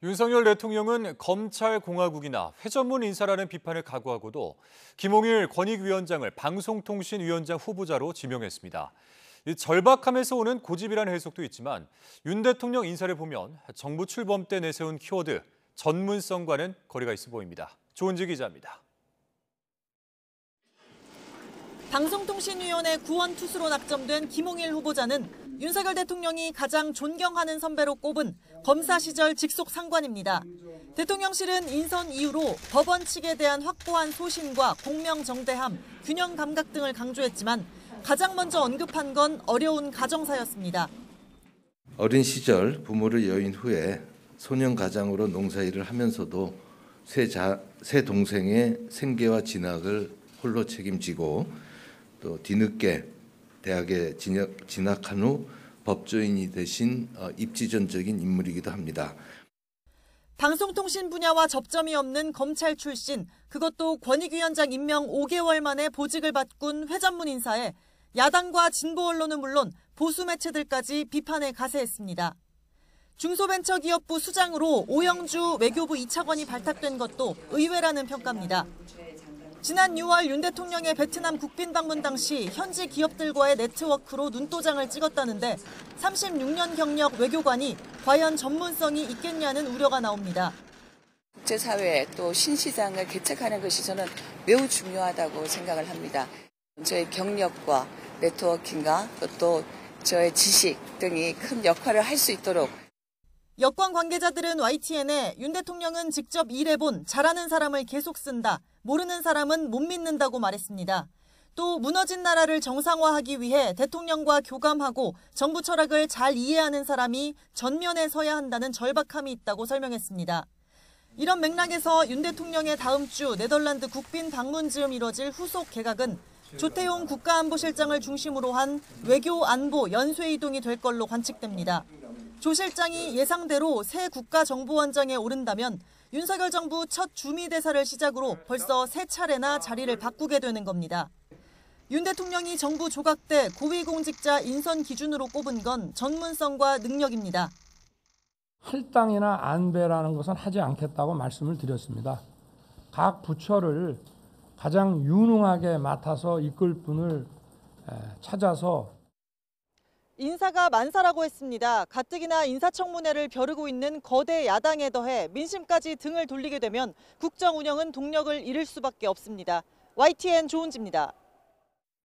윤석열 대통령은 검찰공화국이나 회전문 인사라는 비판을 각오하고도 김홍일 권익위원장을 방송통신위원장 후보자로 지명했습니다. 절박함에서 오는 고집이라는 해석도 있지만 윤 대통령 인사를 보면 정부 출범 때 내세운 키워드 전문성과는 거리가 있어 보입니다. 조은지 기자입니다. 방송통신위원회 구원투수로 낙점된 김홍일 후보자는 윤석열 대통령이 가장 존경하는 선배로 꼽은 검사 시절 직속 상관입니다. 대통령실은 인선 이후로 법원 측에 대한 확고한 소신과 공명정대함, 균형 감각 등을 강조했지만 가장 먼저 언급한 건 어려운 가정사였습니다. 어린 시절 부모를 여인 후에 소년 가장으로 농사일을 하면서도 세 동생의 생계와 진학을 홀로 책임지고 또 뒤늦게 대학에 진학한 후 법조인이 되신 입지전적인 인물이기도 합니다. 방송통신 분야와 접점이 없는 검찰 출신, 그것도 권익위원장 임명 5개월 만에 보직을 바꾼 회전문 인사에 야당과 진보 언론은 물론 보수 매체들까지 비판에 가세했습니다. 중소벤처기업부 수장으로 오영주 외교부 2차관이 발탁된 것도 의외라는 평가입니다. 지난 6월 윤 대통령의 베트남 국빈 방문 당시 현지 기업들과의 네트워크로 눈도장을 찍었다는데 36년 경력 외교관이 과연 전문성이 있겠냐는 우려가 나옵니다. 국제사회 또 신시장을 개척하는 것이 저는 매우 중요하다고 생각을 합니다. 저의 경력과 네트워킹과 또 저의 지식 등이 큰 역할을 할 수 있도록. 여권 관계자들은 YTN에 윤 대통령은 직접 일해본 잘하는 사람을 계속 쓴다. 모르는 사람은 못 믿는다고 말했습니다. 또 무너진 나라를 정상화하기 위해 대통령과 교감하고 정부 철학을 잘 이해하는 사람이 전면에 서야 한다는 절박함이 있다고 설명했습니다. 이런 맥락에서 윤 대통령의 다음 주 네덜란드 국빈 방문 즈음 이뤄질 후속 개각은 조태용 국가안보실장을 중심으로 한 외교 안보 연쇄 이동이 될 걸로 관측됩니다. 조 실장이 예상대로 새 국가정보원장에 오른다면 윤석열 정부 첫 주미대사를 시작으로 벌써 3차례나 자리를 바꾸게 되는 겁니다. 윤 대통령이 정부 조각 때 고위공직자 인선 기준으로 꼽은 건 전문성과 능력입니다. 할당이나 안배라는 것은 하지 않겠다고 말씀을 드렸습니다. 각 부처를 가장 유능하게 맡아서 이끌 분을 찾아서 인사가 만사라고 했습니다. 가뜩이나 인사청문회를 벼르고 있는 거대 야당에 더해 민심까지 등을 돌리게 되면 국정 운영은 동력을 잃을 수밖에 없습니다. YTN 조은지입니다.